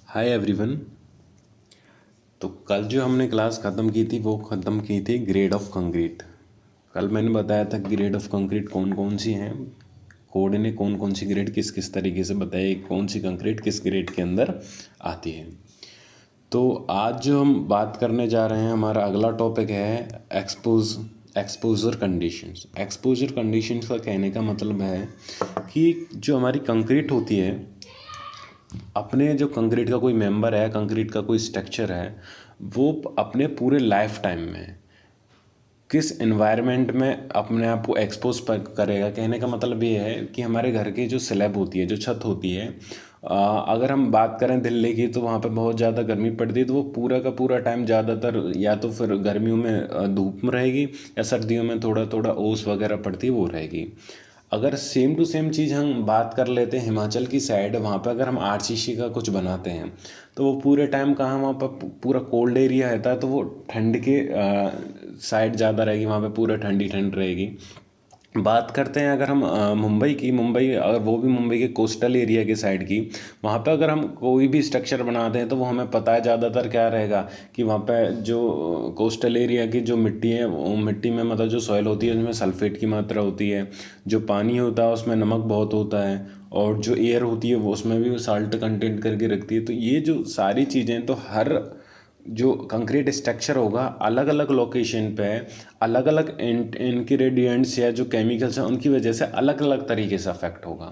Hi everyone. तो कल जो हमने क्लास ख़त्म की थी वो ख़त्म की थी ग्रेड ऑफ कंक्रीट। कल मैंने बताया था ग्रेड ऑफ कंक्रीट कौन कौन सी हैं, कोड ने कौन कौन सी ग्रेड किस किस तरीके से बताई, कौन सी कंक्रीट किस ग्रेड के अंदर आती है। तो आज जो हम बात करने जा रहे हैं, हमारा अगला टॉपिक है एक्सपोजर कंडीशंस। एक्सपोजर कंडीशंस का कहने का मतलब है कि जो हमारी कंक्रीट होती है, अपने जो कंक्रीट का कोई मेंबर है, कंक्रीट का कोई स्ट्रक्चर है, वो अपने पूरे लाइफ टाइम में किस एनवायरनमेंट में अपने आप को एक्सपोज करेगा। कहने का मतलब ये है कि हमारे घर की जो स्लैब होती है, जो छत होती है, अगर हम बात करें दिल्ली की, तो वहाँ पे बहुत ज़्यादा गर्मी पड़ती है, तो वो पूरा का पूरा टाइम ज़्यादातर या तो फिर गर्मियों में धूप में रहेगी, या सर्दियों में थोड़ा थोड़ा ओस वगैरह पड़ती है वो रहेगी। अगर सेम टू सेम चीज़ हम बात कर लेते हैं हिमाचल की साइड, वहाँ पे अगर हम आरसीसी का कुछ बनाते हैं तो वो पूरे टाइम कहाँ, वहाँ पर पूरा कोल्ड एरिया रहता है, तो वो ठंड के साइड ज़्यादा रहेगी, वहाँ पे पूरा ठंडी ठंड रहेगी। बात करते हैं अगर हम मुंबई की, मुंबई अगर वो भी मुंबई के कोस्टल एरिया के साइड की, वहाँ पे अगर हम कोई भी स्ट्रक्चर बनाते हैं तो वो हमें पता है ज़्यादातर क्या रहेगा कि वहाँ पे जो कोस्टल एरिया की जो मिट्टी है, वो मिट्टी में मतलब जो सॉइल होती है उसमें सल्फेट की मात्रा होती है, जो पानी होता है उसमें नमक बहुत होता है, और जो एयर होती है वो उसमें भी साल्ट कंटेंट करके रखती है। तो ये जो सारी चीज़ें, तो हर जो कंक्रीट स्ट्रक्चर होगा अलग अलग लोकेशन पे अलग अलग इंग्रेडिएंट्स या जो केमिकल्स हैं उनकी वजह से अलग अलग तरीके से अफेक्ट होगा।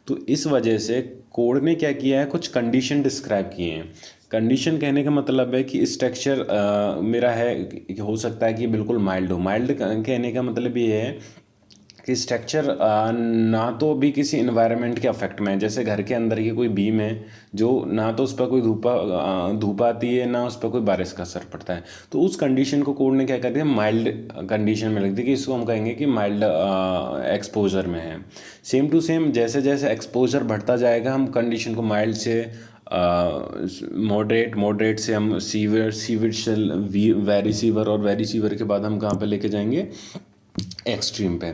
तो इस वजह से कोड ने क्या किया है, कुछ कंडीशन डिस्क्राइब किए हैं। कंडीशन कहने का मतलब है कि स्ट्रक्चर मेरा है कि हो सकता है कि बिल्कुल माइल्ड हो। माइल्ड कहने का मतलब ये है कि स्ट्रक्चर ना तो भी किसी इन्वायरमेंट के अफेक्ट में है, जैसे घर के अंदर की कोई बीम है जो ना तो उस पर कोई धूप आती है, ना उस पर कोई बारिश का असर पड़ता है, तो उस कंडीशन को कोड ने क्या कर दिया, माइल्ड कंडीशन में लिख दिया कि इसको हम कहेंगे कि माइल्ड एक्सपोजर में है। सेम टू सेम जैसे जैसे एक्सपोजर बढ़ता जाएगा, हम कंडीशन को माइल्ड से मॉडरेट से हम सीवियर, सीवियर से वेरी सीवियर, और वेरी सीवियर के बाद हम कहाँ पे लेके जाएंगे, एक्सट्रीम पे।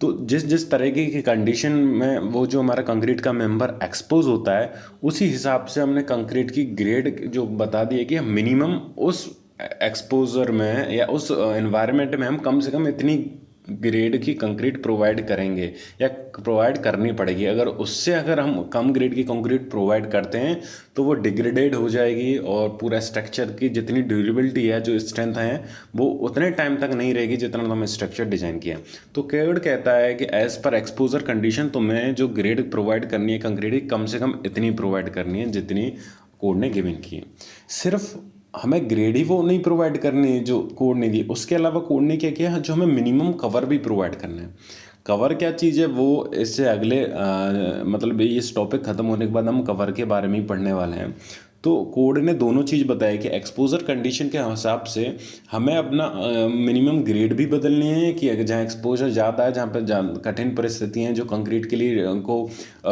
तो जिस जिस तरीके की कंडीशन में वो जो हमारा कंक्रीट का मेंबर एक्सपोज होता है, उसी हिसाब से हमने कंक्रीट की ग्रेड जो बता दी है कि मिनिमम उस एक्सपोजर में या उस एनवायरनमेंट में हम कम से कम इतनी ग्रेड की कंक्रीट प्रोवाइड करेंगे या प्रोवाइड करनी पड़ेगी। अगर उससे अगर हम कम ग्रेड की कंक्रीट प्रोवाइड करते हैं तो वो डिग्रेडेड हो जाएगी, और पूरा स्ट्रक्चर की जितनी ड्यूरेबिलिटी है, जो स्ट्रेंथ है, वो उतने टाइम तक नहीं रहेगी जितना हमने स्ट्रक्चर डिजाइन किया। तो कोड कहता है कि एज पर एक्सपोजर कंडीशन तुम्हें जो ग्रेड प्रोवाइड करनी है कंक्रीट की, कम से कम इतनी प्रोवाइड करनी है जितनी कोड ने गिवन की है। सिर्फ हमें ग्रेड ही वो नहीं प्रोवाइड करनी है जो कोड ने दी, उसके अलावा कोड ने क्या किया, जो हमें मिनिमम कवर भी प्रोवाइड करना है। कवर क्या चीज़ है, वो इससे अगले मतलब इस टॉपिक ख़त्म होने के बाद हम कवर के बारे में ही पढ़ने वाले हैं। तो कोड ने दोनों चीज़ बताया कि एक्सपोजर कंडीशन के हिसाब से हमें अपना मिनिमम ग्रेड भी बदलनी है, कि अगर जहाँ एक्सपोजर ज़्यादा है, जहाँ पर कठिन परिस्थितियाँ हैं जो कंक्रीट के लिए को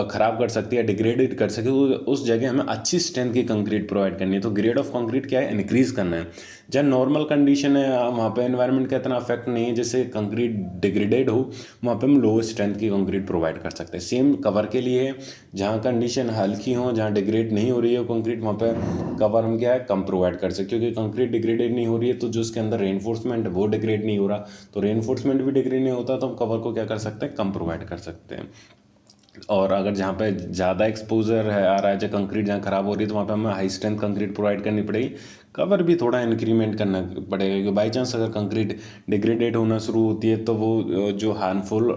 ख़राब कर सकती है, डिग्रेडेड कर सके, उस जगह हमें अच्छी स्ट्रेंथ की कंक्रीट प्रोवाइड करनी है। तो ग्रेड ऑफ कंक्रीट क्या है, इंक्रीज़ करना है। जहाँ नॉर्मल कंडीशन है, वहाँ पे एनवायरनमेंट का इतना अफेक्ट नहीं है, जैसे कंक्रीट डिग्रेडेड हो, वहाँ पे हम लो स्ट्रेंथ की कंक्रीट प्रोवाइड कर सकते हैं। सेम कवर के लिए है, जहाँ कंडीशन हल्की हो, जहाँ डिग्रेड नहीं हो रही है कंक्रीट, वहाँ पे कवर हम क्या है, कम प्रोवाइड कर सकते हैं, क्योंकि कंक्रीट डिग्रेडेड नहीं हो रही है तो जो उसके अंदर रेनफोर्समेंट है वो डिग्रेड नहीं हो रहा, तो रेनफोर्समेंट भी डिग्रेड नहीं होता, तो हम कवर को क्या कर सकते हैं, कम प्रोवाइड कर सकते हैं। और अगर जहाँ पे ज़्यादा एक्सपोजर है आ रहा है, जो कंक्रीट जहाँ ख़राब हो रही है, तो वहाँ पे हमें हाई स्ट्रेंथ कंक्रीट प्रोवाइड करनी पड़ेगी। कवर भी थोड़ा इंक्रीमेंट करना पड़ेगा, क्योंकि बाई चांस अगर कंक्रीट डिग्रेडेड होना शुरू होती है तो वो जो हार्मफुल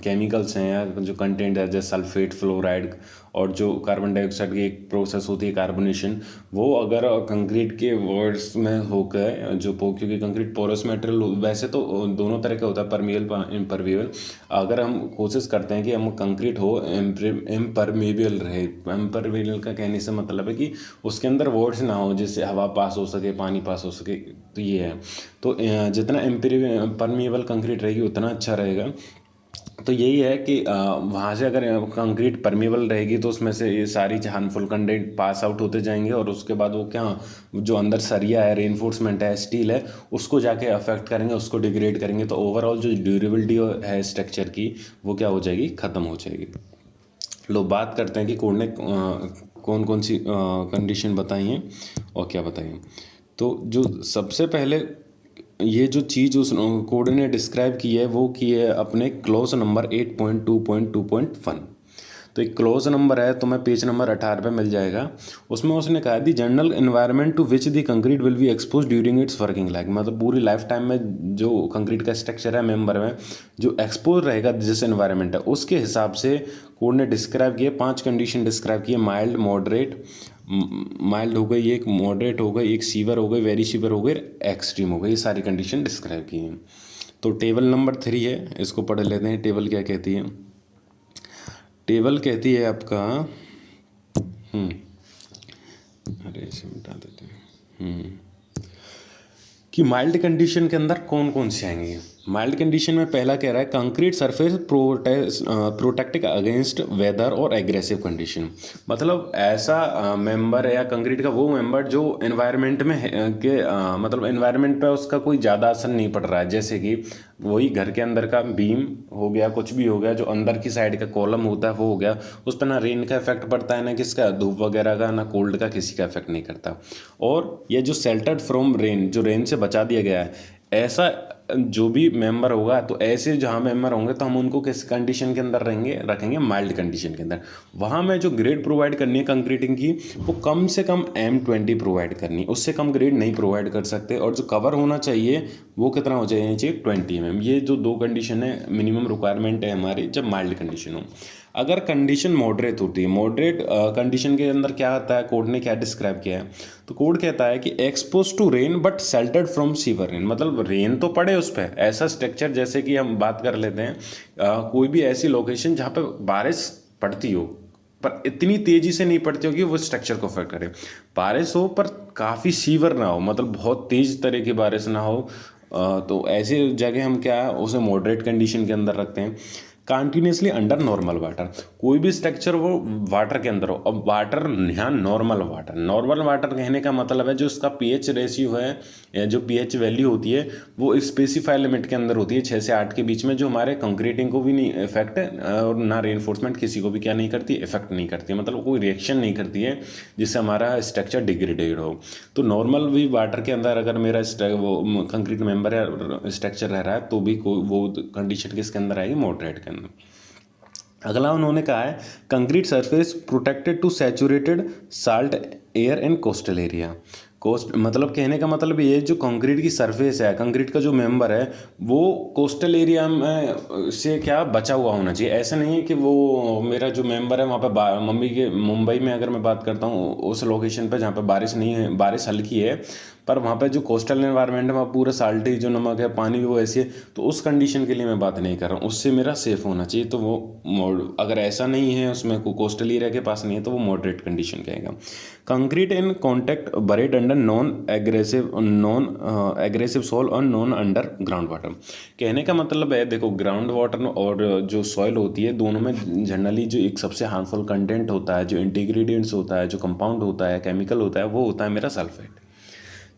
केमिकल्स हैं या जो कंटेंट है, जैसे सल्फेट, फ्लोराइड, और जो कार्बन डाइऑक्साइड की एक प्रोसेस होती है कार्बोनेशन, वो अगर कंक्रीट के वर्ड्स में होकर क्योंकि कंक्रीट पोरस मटेरियल वैसे तो दोनों तरह का होता है, परमिएबल इम्परमिएबल। अगर हम कोशिश करते हैं कि हम कंक्रीट हो इम्परमेबल रहे, इम्परमेबल का कहने से मतलब है कि उसके अंदर वर्ड्स ना हो, जिससे हवा पास हो सके, पानी पास हो सके, तो ये है। तो जितना परमिएबल कंक्रीट रहेगी उतना अच्छा रहेगा। तो यही है कि वहाँ से अगर कंक्रीट परमेबल रहेगी तो उसमें से ये सारी हार्मफुल कंटेंट पास आउट होते जाएंगे, और उसके बाद वो क्या, जो अंदर सरिया है, रेनफोर्समेंट है, स्टील है, उसको जाके अफेक्ट करेंगे, उसको डिग्रेड करेंगे, तो ओवरऑल जो ड्यूरेबिलिटी है स्ट्रक्चर की, वो क्या हो जाएगी, ख़त्म हो जाएगी। लोग बात करते हैं कि कोड ने कौन कौन सी कंडीशन बताई हैं और क्या बताई हैं। तो जो सबसे पहले ये जो चीज़ उस कोड ने डिस्क्राइब की है वो की है अपने क्लॉज नंबर 8.2.2.1। तो एक क्लोज नंबर है, तो मैं पेज नंबर 18 पे मिल जाएगा। उसमें उसने कहा the general environment to which the concrete will be expose during its working life, मतलब पूरी लाइफ टाइम में जो कंक्रीट का स्ट्रक्चर है मेंबर में जो एक्सपोज रहेगा जिस एनवायरनमेंट है उसके हिसाब से कोड ने डिस्क्राइब किए 5 कंडीशन डिस्क्राइब किए। माइल्ड, मॉडरेट, माइल्ड हो गई एक, मॉडरेट हो गई एक, सीवर हो गई, वेरी सीवर हो गई, एक्सट्रीम हो गई, ये सारी कंडीशन डिस्क्राइब की हैं। तो टेबल नंबर 3 है, इसको पढ़ लेते हैं। टेबल क्या कहती है? टेबल कहती है आपका अरे इसे मिटा देते हैं कि माइल्ड कंडीशन के अंदर कौन कौन से आएंगे। माइल्ड कंडीशन में पहला कह रहा है concrete surface protecting against weather और एग्रेसिव कंडीशन, मतलब ऐसा मेंबर है या कंक्रीट का वो मेंबर जो एनवायरनमेंट में मतलब एनवायरनमेंट पे उसका कोई ज़्यादा असर नहीं पड़ रहा है। जैसे कि वही घर के अंदर का बीम हो गया, कुछ भी हो गया, जो अंदर की साइड का कॉलम होता है वो हो गया, उस पर ना रेन का इफेक्ट पड़ता है, ना किसका धूप वगैरह का, ना कोल्ड का, किसी का इफेक्ट नहीं करता। और ये जो शेल्टर्ड फ्रॉम रेन, जो रेन से बचा दिया गया है, ऐसा जो भी मेंबर होगा, तो ऐसे जहाँ मेंबर होंगे तो हम उनको किस कंडीशन के अंदर रखेंगे माइल्ड कंडीशन के अंदर। वहाँ में जो ग्रेड प्रोवाइड करनी है कंक्रीटिंग की वो कम से कम M20 प्रोवाइड करनी, उससे कम ग्रेड नहीं प्रोवाइड कर सकते। और जो कवर होना चाहिए वो कितना हो चाहिए 20 mm। ये जो 2 कंडीशन है मिनिमम रिक्वायरमेंट है हमारी जब माइल्ड कंडीशन हो। अगर कंडीशन मॉडरेट होती है, मॉडरेट कंडीशन के अंदर क्या आता है, कोड ने क्या डिस्क्राइब किया है, तो कोड कहता है कि expose to rain but sheltered from severe rain, मतलब रेन तो पड़े उस पर, ऐसा स्ट्रक्चर जैसे कि हम बात कर लेते हैं कोई भी ऐसी लोकेशन जहाँ पे बारिश पड़ती हो पर इतनी तेज़ी से नहीं पड़ती हो कि वो स्ट्रक्चर को अफेक्ट करे, बारिश हो पर काफ़ी सीवर ना हो, मतलब बहुत तेज़ तरह की बारिश ना हो, तो ऐसी जगह हम क्या उसे मॉडरेट कंडीशन के अंदर रखते हैं। कंटिन्यूसली अंडर नॉर्मल वाटर, कोई भी स्ट्रक्चर वो वाटर के अंदर हो। अब वाटर यहाँ नॉर्मल वाटर कहने का मतलब है जो उसका पीएच रेशियो है या जो पीएच वैल्यू होती है वो स्पेसिफाई लिमिट के अंदर होती है 6 से 8 के बीच में, जो हमारे कंक्रीटिंग को भी नहीं इफेक्ट और ना रेनफोर्समेंट किसी को भी क्या नहीं करती, इफेक्ट नहीं करती, मतलब कोई रिएक्शन नहीं करती है जिससे हमारा स्ट्रक्चर डिग्रेडेड हो। तो नॉर्मल भी वाटर के अंदर अगर मेरा वो कंक्रीट मेंबर या स्ट्रक्चर रह रहा है तो भी कोई वो कंडीशन किसके अंदर आएगी, मॉडरेट के अंदर। अगला उन्होंने कहा है concrete surface protected to saturated salt air in coastal area. Coast मतलब कहने का मतलब ये जो कंक्रीट की सरफेस है, कंक्रीट का जो मेंबर है वो कोस्टल एरिया में से क्या बचा हुआ होना चाहिए। ऐसा नहीं है कि वो मेरा जो मेंबर है वहाँ पे मुंबई में अगर मैं बात करता हूँ उस लोकेशन पे जहाँ पे बारिश नहीं है, बारिश हल्की है, पर वहाँ पे जो कोस्टल एनवायरनमेंट है वहाँ पूरा साल्टी जो नमक है, पानी भी वो ऐसी है, तो उस कंडीशन के लिए मैं बात नहीं कर रहा हूँ, उससे मेरा सेफ होना चाहिए। तो वो अगर ऐसा नहीं है उसमें कोस्टल एरिया के पास नहीं है तो वो मॉडरेट कंडीशन कहेगा। Concrete in contact buried under non aggressive soil और नॉन अंडर ग्राउंड वाटर। कहने का मतलब है देखो ग्राउंड वाटर और जो सॉइल होती है दोनों में जनरली जो एक सबसे हार्मफुल कंटेंट होता है, जो इंटीग्रेडिएंट्स होता है, जो कंपाउंड होता है, केमिकल होता है, वो होता है मेरा सल्फेट।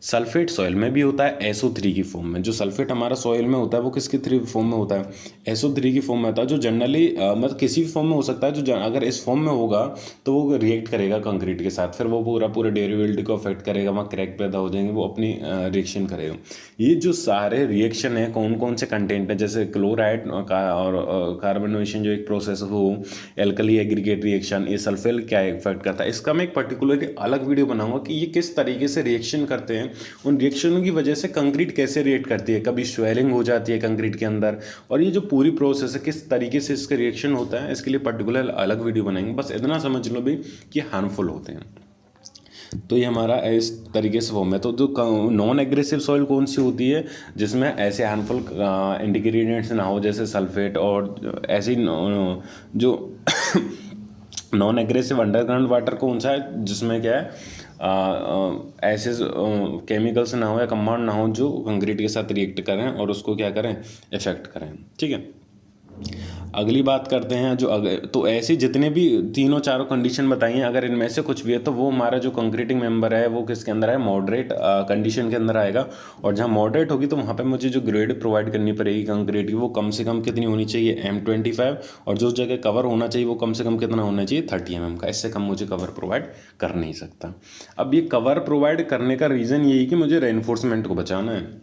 सल्फेट सॉइल में भी होता है SO3 की फॉर्म में। जो सल्फेट हमारा सॉइल में होता है वो किसकी फॉर्म में होता है, SO3 की फॉर्म में होता है, जो जनरली मतलब किसी भी फॉर्म में हो सकता है, जो अगर इस फॉर्म में होगा तो वो रिएक्ट करेगा कंक्रीट के साथ, फिर वो पूरे ड्यूरेबिलिटी को अफेक्ट करेगा, वहाँ क्रैक पैदा हो जाएंगे, वो अपनी रिएक्शन करेगा। ये जो सारे रिएक्शन है कौन कौन से कंटेंट है, जैसे क्लोराइड और कार्बोनेशन जो एक प्रोसेस हो, एल्कली एग्रीगेट रिएक्शन, ये सल्फेट क्या इफेक्ट करता है, इसका मैं एक पर्टिकुलर अलग वीडियो बनाऊंगा कि ये किस तरीके से रिएक्शन करते हैं, उन रिएक्शनों की वजह से कंक्रीट कैसे रिएक्ट करती है, कभी स्वेलिंग हो जाती है कंक्रीट के अंदर, और ये जो पूरी प्रोसेस है किस तरीके से इसका रिएक्शन होता है, इसके लिए पर्टिकुलर अलग वीडियो बनाएंगे। बस इतना समझ लो भी कि हार्मफुल होते हैं। तो ये हमारा इस तरीके से फॉर्म है। तो जो नॉन एग्रेसिव सॉइल कौन सी होती है जिसमें ऐसे हार्मफुल इंग्रेडिएंट्स ना हो जैसे सल्फेट, और ऐसी जो नॉन एग्रेसिव अंडरग्राउंड वाटर कौन सा है जिसमें क्या है ऐसे केमिकल्स ना हो या कंपाउंड ना हो जो कंक्रीट के साथ रिएक्ट करें और उसको क्या करें, इफेक्ट करें। ठीक है। अगली बात करते हैं जो तो ऐसी जितने भी तीनों चारों कंडीशन बताई हैं, अगर इनमें से कुछ भी है तो वो हमारा जो कंक्रीटिंग मेंबर है वो किसके अंदर है, मॉडरेट कंडीशन के अंदर आएगा। और जहाँ मॉडरेट होगी तो वहाँ पे मुझे जो ग्रेड प्रोवाइड करनी पड़ेगी कंक्रीट की वो कम से कम कितनी होनी चाहिए, M25, और जो जगह कवर होना चाहिए वो कम से कम कितना होना चाहिए, 30 mm का। इससे कम मुझे कवर प्रोवाइड कर नहीं सकता। अब ये कवर प्रोवाइड करने का रीज़न यही कि मुझे रेनफोर्समेंट को बचाना है।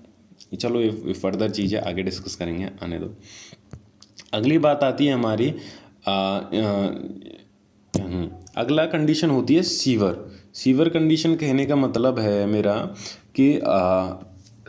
चलो ये फर्दर चीज़ें आगे डिस्कस करेंगे, आने दो। अगली बात आती है हमारी अगला कंडीशन होती है सीवर। सीवर कंडीशन कहने का मतलब है मेरा कि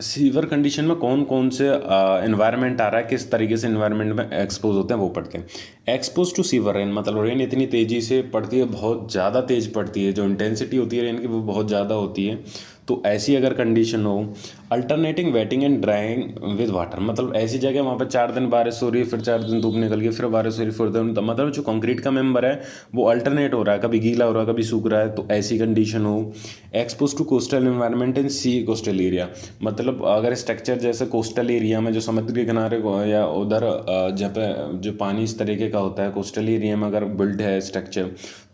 सीवर कंडीशन में कौन कौन से एनवायरनमेंट आ रहा है, किस तरीके से एनवायरनमेंट में एक्सपोज होते हैं वो पढ़ते हैं। एक्सपोज टू सीवर रेन मतलब रेन इतनी तेज़ी से पड़ती है, बहुत ज़्यादा तेज़ पड़ती है, जो इंटेंसिटी होती है रेन की वो बहुत ज़्यादा होती है। तो ऐसी अगर कंडीशन हो, alternating waiting and drawing with water मतलब ऐसी जगह वहाँ पर 4 दिन बारिश हो रही है, फिर 4 दिन धूप निकल गई, फिर बारिश हो रही, फिर दिन, तो मतलब जो कंक्रीट का मेंबर है वो अल्टरनेट हो रहा है, कभी गीला हो रहा है कभी सूख रहा है, तो ऐसी कंडीशन हो। Expose to coastal environment and sea coastal area मतलब अगर स्ट्रक्चर जैसे कोस्टल एरिया में जो समुद्र के किनारे या उधर जहाँ पे जो पानी इस तरीके का होता है, कोस्टल एरिया में अगर बिल्ड है स्ट्रक्चर,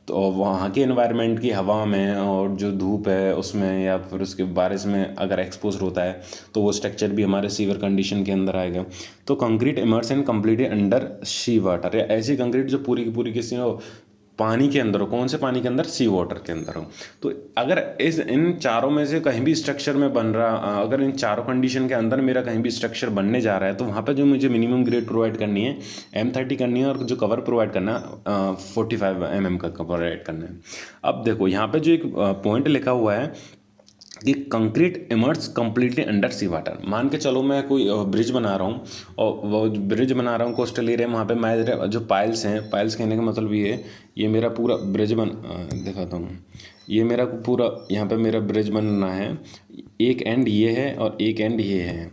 तो वहाँ के एनवायरनमेंट की हवा में और जो धूप है उसमें या फिर उसके बारिश में अगर एक्सपोज होता है तो वो स्ट्रक्चर भी हमारे सीवर कंडीशन के अंदर आएगा। तो concrete immerse and completely under sea water, या ऐसी कंक्रीट जो पूरी की पूरी किसी पानी के अंदर हो। कौन से पानी के अंदर, सी वाटर के अंदर हो। तो अगर इन चारों में से कहीं भी स्ट्रक्चर में बन रहा, अगर इन चारों कंडीशन के अंदर मेरा कहीं भी स्ट्रक्चर बनने जा रहा है तो वहाँ पे जो मुझे मिनिमम ग्रेड प्रोवाइड करनी है M30 करनी है, और जो कवर प्रोवाइड करना है 45 mm का प्रोवाइड करना है। अब देखो यहाँ पे जो एक पॉइंट लिखा हुआ है कि concrete immerse completely under sea water. मान के चलो मैं कोई ब्रिज बना रहा हूँ, और वो ब्रिज बना रहा हूँ कोस्टल एरिया में, वहाँ पे मैं जो पाइल्स हैं, पाइल्स कहने का मतलब ये मेरा पूरा ब्रिज दिखाता हूँ। ये मेरा पूरा यहाँ पे मेरा ब्रिज बनना है, एक एंड ये है और एक एंड ये है।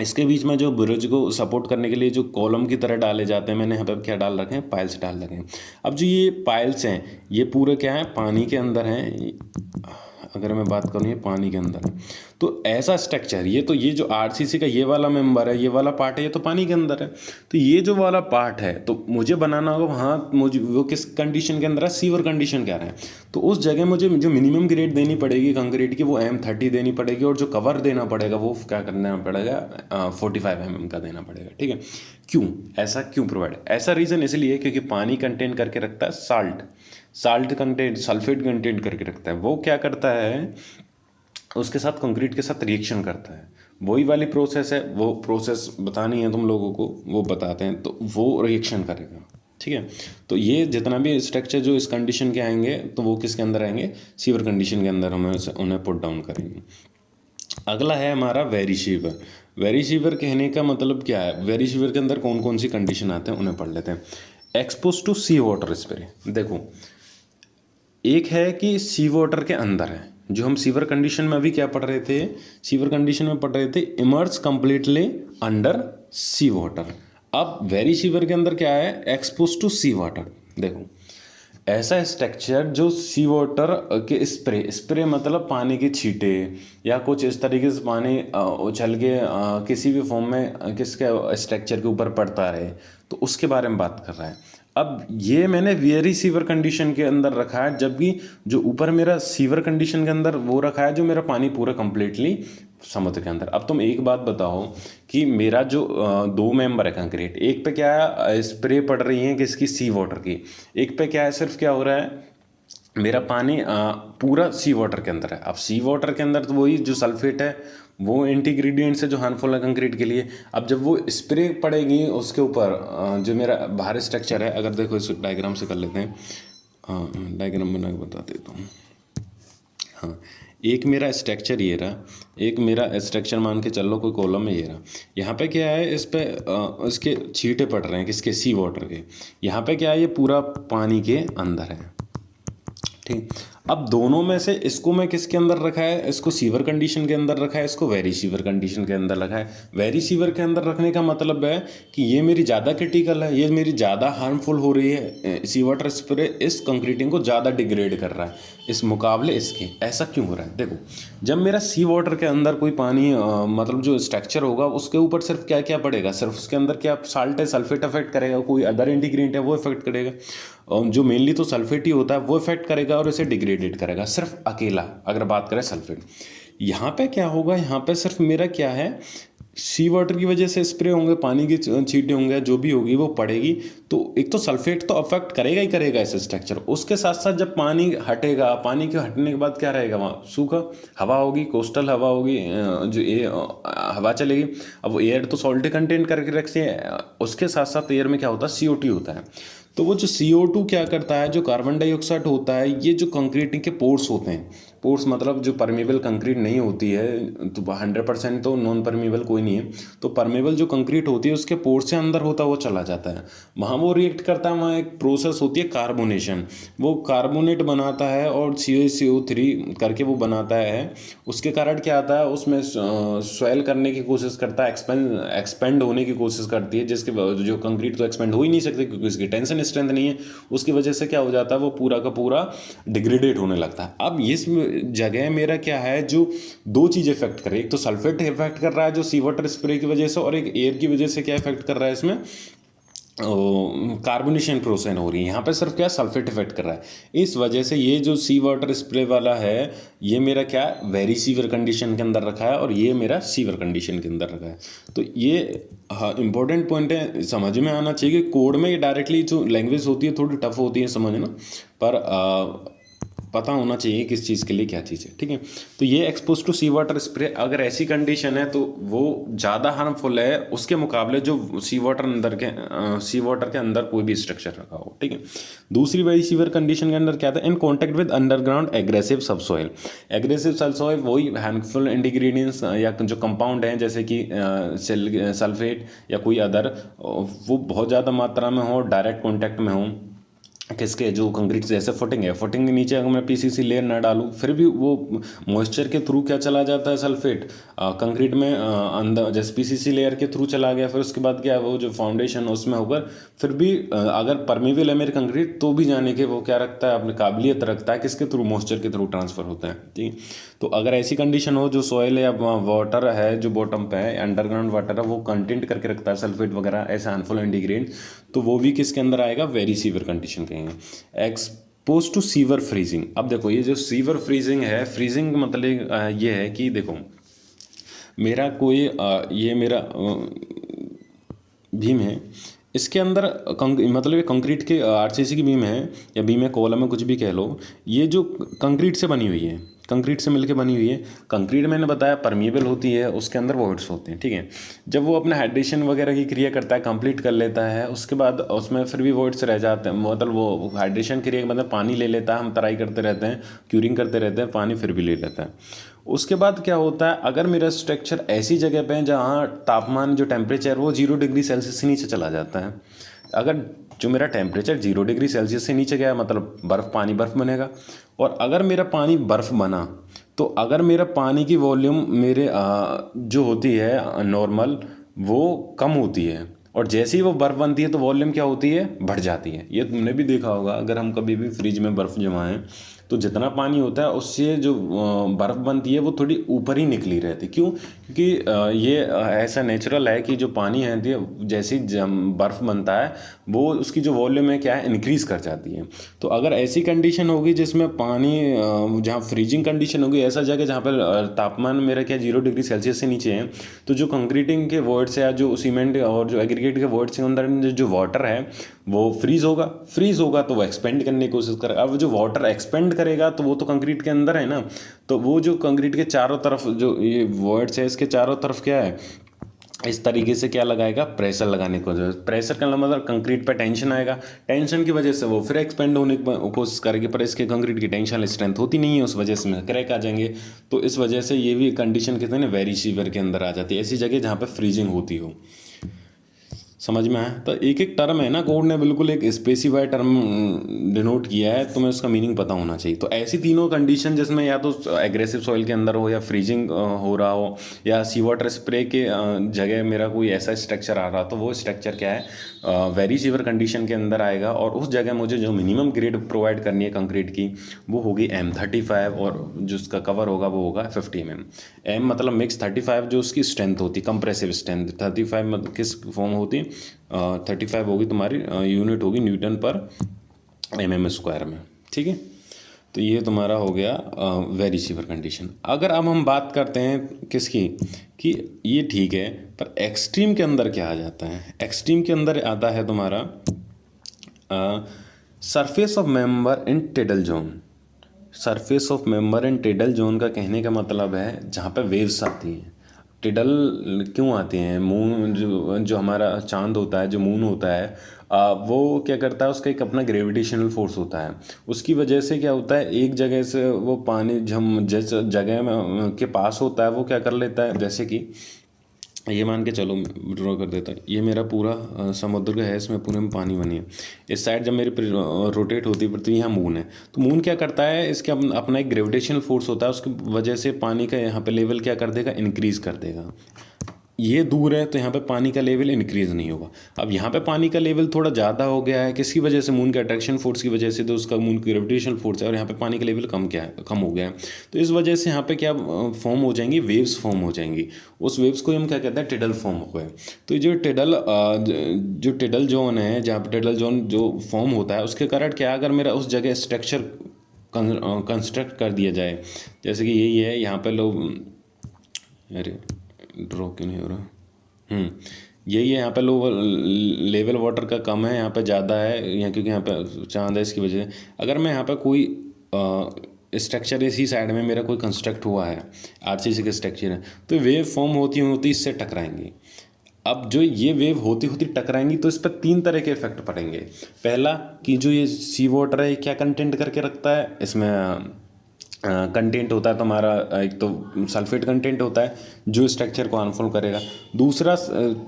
इसके बीच में जो ब्रिज को सपोर्ट करने के लिए जो कॉलम की तरह डाले जाते हैं, मैंने यहाँ पे क्या डाल रखे हैं, पाइल्स डाल रखे हैं। अब जो ये पाइल्स हैं ये पूरे क्या है, पानी के अंदर हैं। अगर मैं बात करूँ ये पानी के अंदर है, तो ऐसा स्ट्रक्चर ये जो RCC का ये वाला मेंबर है, ये वाला पार्ट है, ये तो पानी के अंदर है। तो ये जो वाला पार्ट है तो मुझे बनाना होगा वहाँ, मुझे वो किस कंडीशन के अंदर है, सीवर कंडीशन कह रहे हैं। तो उस जगह मुझे जो मिनिमम ग्रेड देनी पड़ेगी कंक्रीट की वो M30 देनी पड़ेगी, और जो कवर देना पड़ेगा वो क्या करना पड़ेगा, 45 mm का देना पड़ेगा। ठीक है, क्यों ऐसा क्यों प्रोवाइड, ऐसा रीज़न इसलिए क्योंकि पानी कंटेन करके रखता है साल्ट कंटेंट, सल्फेट कंटेंट करके रखता है। वो क्या करता है, उसके साथ कंक्रीट के साथ रिएक्शन करता है। वही वाली प्रोसेस है, वो प्रोसेस बतानी है तुम लोगों को, वो बताते हैं, तो वो रिएक्शन करेगा। ठीक है, तो ये जितना भी स्ट्रक्चर जो इस कंडीशन के आएंगे तो वो किसके अंदर आएंगे, सीवर कंडीशन के अंदर हमें उन्हें पुट डाउन करेंगे। अगला है हमारा वेरीसीवर। वेरीसीवर कहने का मतलब क्या है, वेरीसीवर के अंदर कौन कौन सी कंडीशन आते हैं उन्हें पढ़ लेते हैं। Expose to sea water spray, देखो एक है कि सी वाटर के अंदर है, जो हम सीवर कंडीशन में अभी क्या पढ़ रहे थे, सीवर कंडीशन में पढ़ रहे थे immerse completely under sea water. अब वेरी सीवर के अंदर क्या है, एक्सपोज टू सी वाटर। देखो ऐसा स्ट्रक्चर जो सी वाटर के स्प्रे मतलब पानी की छींटे या कुछ इस तरीके से पानी उछल के किसी भी फॉर्म में किसके स्ट्रक्चर के ऊपर पड़ता रहे, तो उसके बारे में बात कर रहा है। अब ये मैंने वेरी सीवर कंडीशन के अंदर रखा है, जबकि जो ऊपर मेरा सीवर कंडीशन के अंदर वो रखा है जो मेरा पानी पूरा कंप्लीटली समुद्र के अंदर। अब तुम एक बात बताओ कि मेरा जो दो मेंबर है कंक्रीट, एक पे क्या है स्प्रे पड़ रही है किसकी, सी वाटर की, एक पे क्या है सिर्फ क्या हो रहा है मेरा पानी पूरा सी वाटर के अंदर है। अब सी वाटर के अंदर तो वही जो सल्फेट है वो इंटीग्रेडिएंट्स है जो हार्मफुल है कंक्रीट के लिए। अब जब वो स्प्रे पड़ेगी उसके ऊपर जो मेरा बाहर स्ट्रक्चर है, अगर देखो इस डायग्राम से कर लेते हैं, डायग्राम बना के बता देता हूँ। हाँ, एक मेरा स्ट्रक्चर ये रहा, एक मेरा स्ट्रक्चर मान के चल लो कोई कॉलम में ये रहा। यहाँ पे क्या है, इस पे इसके छींटे पड़ रहे हैं किसके, सी वाटर के। यहाँ पे क्या है, ये पूरा पानी के अंदर है। ठीक। अब दोनों में से इसको मैं किसके अंदर रखा है, इसको सीवर कंडीशन के अंदर रखा है, इसको वेरी सीवर कंडीशन के अंदर रखा है। वेरी सीवर के अंदर रखने का मतलब है कि ये मेरी ज़्यादा क्रिटिकल है, ये मेरी ज़्यादा हार्मफुल हो रही है, सी वाटर स्प्रे इस कंक्रीटिंग को ज़्यादा डिग्रेड कर रहा है इस मुकाबले इसके। ऐसा क्यों हो रहा है? देखो, जब मेरा सी वाटर के अंदर कोई पानी मतलब जो स्ट्रक्चर होगा उसके ऊपर सिर्फ क्या क्या पड़ेगा, सिर्फ उसके अंदर क्या साल्ट है, सल्फेट अफेक्ट करेगा, कोई अदर इंटीग्रेंट है वो इफेक्ट करेगा, जो मेनली तो सल्फेट ही होता है वो इफेक्ट करेगा और इसे डिग्रेडेड करेगा, सिर्फ अकेला अगर बात करें सल्फेट। यहाँ पे क्या होगा, यहाँ पे सिर्फ मेरा क्या है, सी वाटर की वजह से स्प्रे होंगे, पानी की छींटे होंगे, जो भी होगी वो पड़ेगी, तो एक तो सल्फेट तो अफेक्ट करेगा ही करेगा ऐसे स्ट्रक्चर। उसके साथ साथ जब पानी हटेगा, पानी के हटने के बाद क्या रहेगा वहाँ, सूखा हवा होगी, कोस्टल हवा होगी, हवा चलेगी। अब वो एयर तो सॉल्ट कंटेंट करके रखते हैं, उसके साथ साथ एयर में क्या होता है, CO2 होता है। तो वो जो CO2 क्या करता है, जो कार्बन डाइऑक्साइड होता है, ये जो कंक्रीट के पोर्स होते हैं, पोर्स मतलब जो परमेबल कंक्रीट नहीं होती है, तो 100% तो नॉन परमेबल कोई नहीं है, तो परमेबल जो कंक्रीट होती है उसके पोर्स से अंदर होता है वो चला जाता है, वहाँ वो रिएक्ट करता है, वहाँ एक प्रोसेस होती है कार्बोनेशन, वो कार्बोनेट बनाता है और CO3 करके वो बनाता है। उसके कारण क्या आता है, उसमें स्वेल करने की कोशिश करता है, एक्सपेंड होने की कोशिश करती है, जिसके जो कंक्रीट तो एक्सपेंड हो ही नहीं सकते क्योंकि उसकी टेंशन स्ट्रेंथ नहीं है, उसकी वजह से क्या हो जाता है, वो पूरा का पूरा डिग्रेडेड होने लगता है। अब इस जगह मेरा क्या है, जो दो चीज़ इफेक्ट कर रही है, एक तो सल्फेट इफेक्ट कर रहा है जो सी वाटर स्प्रे की वजह से, और एक एयर की वजह से क्या इफेक्ट कर रहा है, इसमें कार्बोनेशन प्रोसेस हो रही है। यहाँ पे सिर्फ क्या सल्फेट इफेक्ट कर रहा है, इस वजह से ये जो सी वाटर स्प्रे वाला है ये मेरा क्या वेरी सीवियर कंडीशन के अंदर रखा है और ये मेरा सीवियर कंडीशन के अंदर रखा है। तो ये इंपॉर्टेंट पॉइंट है, समझ में आना चाहिए। कोड में डायरेक्टली जो लैंग्वेज होती है थोड़ी टफ होती है समझना, पर पता होना चाहिए किस चीज़ के लिए क्या चीज़ है, ठीक है। तो ये expose to sea water spray अगर ऐसी कंडीशन है तो वो ज़्यादा हार्मफुल है उसके मुकाबले जो सी वाटर के अंदर कोई भी स्ट्रक्चर रखा हो, ठीक है। दूसरी वेरी सीवियर कंडीशन के अंदर क्या था, in contact with underground aggressive subsoil. Aggressive subsoil वही हार्मफुल इंग्रेडिएंट्स या जो कंपाउंड हैं जैसे कि सल्फेट या कोई अदर, वो बहुत ज़्यादा मात्रा में हो, डायरेक्ट कॉन्टैक्ट में हो किसके, जो कंक्रीट जैसे फुटिंग है, फुटिंग के नीचे अगर मैं PCC लेयर ना डालूँ फिर भी वो मॉइस्चर के थ्रू क्या चला जाता है, सल्फेट कंक्रीट में अंदर, जैसे PCC लेयर के थ्रू चला गया, फिर उसके बाद क्या वो जो फाउंडेशन उसमें होकर फिर भी अगर परमेबल है मेरे कंक्रीट तो भी जाने के वो क्या रखता है, अपनी काबिलियत रखता है किसके थ्रू, मॉइस्चर के थ्रू ट्रांसफ़र होता है, ठीक। तो अगर ऐसी कंडीशन हो जो सॉइल या वाटर है जो बॉटम पे है, अंडरग्राउंड वाटर है, वो कंटेंट करके रखता है सल्फेट वगैरह ऐसे हार्मफुल इंटीग्रेंट, तो वो भी किसके अंदर आएगा, वेरी सीवियर कंडीशन कहेंगे। Expose to severe freezing. अब देखो ये जो सीवर फ्रीजिंग है, फ्रीजिंग मतलब ये है कि देखो मेरा कोई ये मेरा बीम है, इसके अंदर मतलब ये कंक्रीट के RCC की बीम है या बीम है, कॉलम है, कुछ भी कह लो, ये जो कंक्रीट से बनी हुई है, कंक्रीट से मिलके बनी हुई है। कंक्रीट मैंने बताया परमीबल होती है, उसके अंदर वॉइड्स होते हैं, ठीक है। जब वो अपने हाइड्रेशन वगैरह की क्रिया करता है, कंप्लीट कर लेता है, उसके बाद उसमें फिर भी वॉइड्स रह जाते हैं, मतलब वो हाइड्रेशन क्रिया के मतलब पानी ले लेता है, हम तराई करते रहते हैं, क्यूरिंग करते रहते हैं, पानी फिर भी ले लेता है। उसके बाद क्या होता है, अगर मेरा स्ट्रक्चर ऐसी जगह पे है जहाँ तापमान जो टेम्परेचर वो 0 डिग्री सेल्सियस से नीचे चला जाता है, अगर जो मेरा टेम्परेचर 0 डिग्री सेल्सियस से नीचे गया मतलब बर्फ़ बनेगा, और अगर मेरा पानी बर्फ़ बना तो अगर मेरा पानी की वॉल्यूम मेरे जो होती है नॉर्मल वो कम होती है, और जैसे ही वो बर्फ़ बनती है तो वॉल्यूम क्या होती है, बढ़ जाती है। ये तुमने भी देखा होगा, अगर हम कभी भी फ्रिज में बर्फ़ जमाएं तो जितना पानी होता है उससे जो बर्फ़ बनती है वो थोड़ी ऊपर ही निकली रहती। क्यों? क्योंकि ये ऐसा नेचुरल है कि जो पानी है जैसे ही बर्फ़ बनता है वो उसकी जो वॉल्यूम है क्या है, इंक्रीज़ कर जाती है। तो अगर ऐसी कंडीशन होगी जिसमें पानी जहाँ फ्रीजिंग कंडीशन होगी, ऐसा जगह जहाँ पर तापमान मेरा क्या 0 डिग्री सेल्सियस से नीचे है, तो जो कंक्रीटिंग के वॉइड्स या जो सीमेंट और जो एग्रीगेट के वॉइड्स के अंदर जो वाटर है वो फ्रीज़ होगा तो वो एक्सपेंड करने की कोशिश करेगा। अब जो वाटर एक्सपेंड करेगा तो वो तो कंक्रीट के अंदर है ना, तो वो जो कंक्रीट के चारों तरफ जो ये वॉइड्स है इसके चारों तरफ क्या है, इस तरीके से क्या लगाएगा, प्रेशर लगाने को। प्रेशर का मतलब कंक्रीट पे टेंशन आएगा, टेंशन की वजह से वो फिर एक्सपेंड होने की कोशिश करेगी, पर इसके कंक्रीट की टेंशन स्ट्रेंथ होती नहीं है, उस वजह से क्रैक आ जाएंगे। तो इस वजह से ये भी कंडीशन कहते हैं ना वेरी सीवियर के अंदर आ जाती है, ऐसी जगह जहाँ पर फ्रीजिंग होती हो। समझ में आया? तो एक एक टर्म है ना, कोड ने बिल्कुल एक स्पेसिफाइड टर्म डिनोट किया है, तो मैं उसका मीनिंग पता होना चाहिए। तो ऐसी तीनों कंडीशन जिसमें या तो एग्रेसिव सॉइल के अंदर हो, या फ्रीजिंग हो रहा हो, या सी वाटर स्प्रे के जगह मेरा कोई ऐसा स्ट्रक्चर आ रहा, तो वो स्ट्रक्चर क्या है, वेरी सीवर कंडीशन के अंदर आएगा। और उस जगह मुझे जो मिनिमम ग्रेड प्रोवाइड करनी है कंक्रीट की, वो होगी M35, और जो उसका कवर होगा वो होगा 50 mm। एम मतलब मिक्स 35 जो उसकी स्ट्रेंथ होती, कंप्रेसिव स्ट्रेंथ 35 मतलब किस फॉर्म होती, 35 होगी तुम्हारी यूनिट होगी न्यूटन पर mm² में। ठीक है, तो ये तुम्हारा हो गया वेरी सीवर कंडीशन। अगर अब हम बात करते हैं किसकी, कि ये ठीक है, पर एक्सट्रीम के अंदर क्या आ जाता है? एक्सट्रीम के अंदर आता है तुम्हारा surface of member in tidal zone. Surface of member in tidal zone का कहने का मतलब है जहाँ पे वेव्स आती हैं। टिडल क्यों आती हैं? मून जो जो हमारा चांद होता है, जो मून होता है, वो क्या करता है, उसका एक अपना ग्रेविटेशनल फोर्स होता है। उसकी वजह से क्या होता है, एक जगह से वो पानी जम जिस जगह में के पास होता है, वो क्या कर लेता है, जैसे कि ये मान के चलो, ड्रॉ कर देता है, ये मेरा पूरा समुद्र का है, इसमें पूरे में पानी बनी है। इस साइड जब मेरी रोटेट होती है पृथ्वी, यहाँ मून है, तो मून क्या करता है, इसके अपना एक ग्रेविटेशनल फोर्स होता है, उसकी वजह से पानी का यहाँ पे लेवल क्या कर देगा, इंक्रीज़ कर देगा। ये दूर है तो यहाँ पे पानी का लेवल इंक्रीज़ नहीं होगा। अब यहाँ पे पानी का लेवल थोड़ा ज़्यादा हो गया है, किसकी वजह से? मून के अट्रैक्शन फोर्स की वजह से, तो उसका मून की ग्रेविटेशनल फोर्स है, और यहाँ पे पानी का लेवल कम हो गया है। तो इस वजह से यहाँ पे क्या फॉर्म हो जाएंगी, वेव्स फॉर्म हो जाएंगी। उस वेव्स को हम क्या कहते हैं, टिडल फॉर्म हो गए। तो जो टिडल जोन है, जहाँ पे टिडल जोन जो फॉर्म होता है, उसके कारण क्या, अगर मेरा उस जगह स्ट्रक्चर कंस्ट्रक्ट कर दिया जाए, जैसे कि यही है, यहाँ पे लोग, अरे ड्रॉ क्यों नहीं हो रहा, यही है, यहाँ पे लो लेवल वाटर का कम है, यहाँ पे ज़्यादा है, यहाँ क्योंकि यहाँ पे चांद है, इसकी वजह से अगर मैं यहाँ पे कोई स्ट्रक्चर इसी साइड में मेरा कोई कंस्ट्रक्ट हुआ है, आरसीसी का स्ट्रक्चर है, तो वेव फॉर्म होती होती इससे टकराएंगी। अब जो ये वेव होती होती टकराएंगी, तो इस पर तीन तरह के इफेक्ट पड़ेंगे। पहला कि जो ये सी वाटर है, क्या कंटेंट करके रखता है, इसमें कंटेंट होता है तुम्हारा, एक तो सल्फेट कंटेंट होता है जो स्ट्रक्चर को हार्मफुल करेगा। दूसरा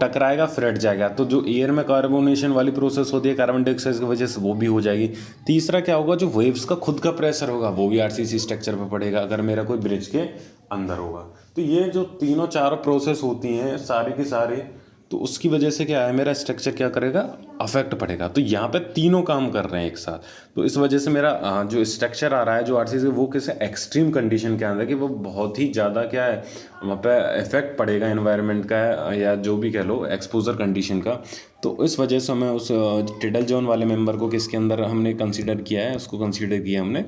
टकराएगा, फिर जाएगा, तो जो एयर में कार्बोनेशन वाली प्रोसेस होती है कार्बन डाइऑक्साइड की वजह से, वो भी हो जाएगी। तीसरा क्या होगा, जो वेव्स का खुद का प्रेशर होगा, वो भी आरसीसी स्ट्रक्चर पर पड़ेगा, अगर मेरा कोई ब्रिज के अंदर होगा। तो ये जो तीनों चार प्रोसेस होती हैं सारी की सारी, तो उसकी वजह से क्या है, मेरा स्ट्रक्चर क्या करेगा, अफेक्ट पड़ेगा। तो यहाँ पे तीनों काम कर रहे हैं एक साथ, तो इस वजह से मेरा जो स्ट्रक्चर आ रहा है, जो आरसीसी, वो किसी एक्सट्रीम कंडीशन के अंदर, कि वो बहुत ही ज़्यादा क्या है, वहाँ पे इफेक्ट पड़ेगा एनवायरनमेंट का, या जो भी कह लो एक्सपोजर कंडीशन का। तो इस वजह से हमें उस टिडल जोन वाले मेंबर को किसके अंदर हमने कंसीडर किया है, उसको कंसीडर किया हमने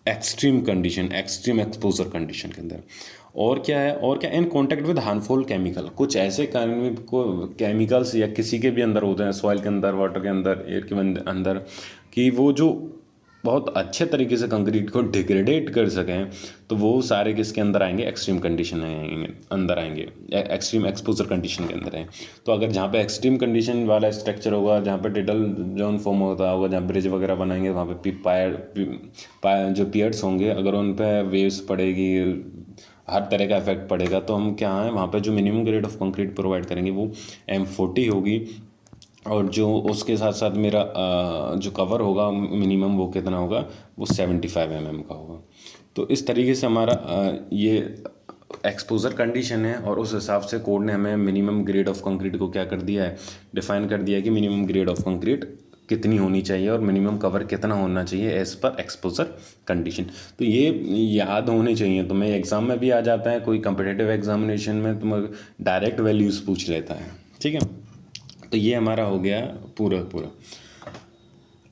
extreme condition, extreme exposure condition के अंदर। और क्या है, और क्या, in contact with harmful chemical, कुछ ऐसे केमिकल्स या किसी के भी अंदर होते हैं, सॉइल के अंदर, वाटर के अंदर, एयर के अंदर, कि वो जो बहुत अच्छे तरीके से कंक्रीट को डिग्रेडेट कर सकें, तो वो सारे किसके अंदर आएंगे, एक्सट्रीम कंडीशन अंदर आएंगे, एक्सट्रीम एक्सपोजर कंडीशन के अंदर हैं। तो अगर जहाँ पे एक्सट्रीम कंडीशन वाला स्ट्रक्चर होगा, जहाँ पे टिडल जोन फॉर्म होता होगा, जहाँ ब्रिज वगैरह बनाएंगे, वहाँ पे जो पियर्स होंगे, अगर उन पर वेव्स पड़ेगी, हर तरह का इफेक्ट पड़ेगा, तो हम क्या है, वहाँ पे जो minimum grade of concrete provide करेंगे वो M40 होगी। और जो उसके साथ साथ मेरा जो कवर होगा मिनिमम, वो कितना होगा, वो 75 mm का होगा। तो इस तरीके से हमारा ये एक्सपोजर कंडीशन है, और उस हिसाब से कोड ने हमें मिनिमम ग्रेड ऑफ कंक्रीट को क्या कर दिया है, डिफाइन कर दिया है कि मिनिमम ग्रेड ऑफ कंक्रीट कितनी होनी चाहिए और मिनिमम कवर कितना होना चाहिए एज पर एक्सपोजर कंडीशन। तो ये याद होने चाहिए तुम्हें, एग्जाम में भी आ जाता है, कोई कम्पिटिटिव एग्जामिनेशन में तुम डायरेक्ट वैल्यूज़ पूछ लेता है। ठीक है, तो ये हमारा हो गया पूरा।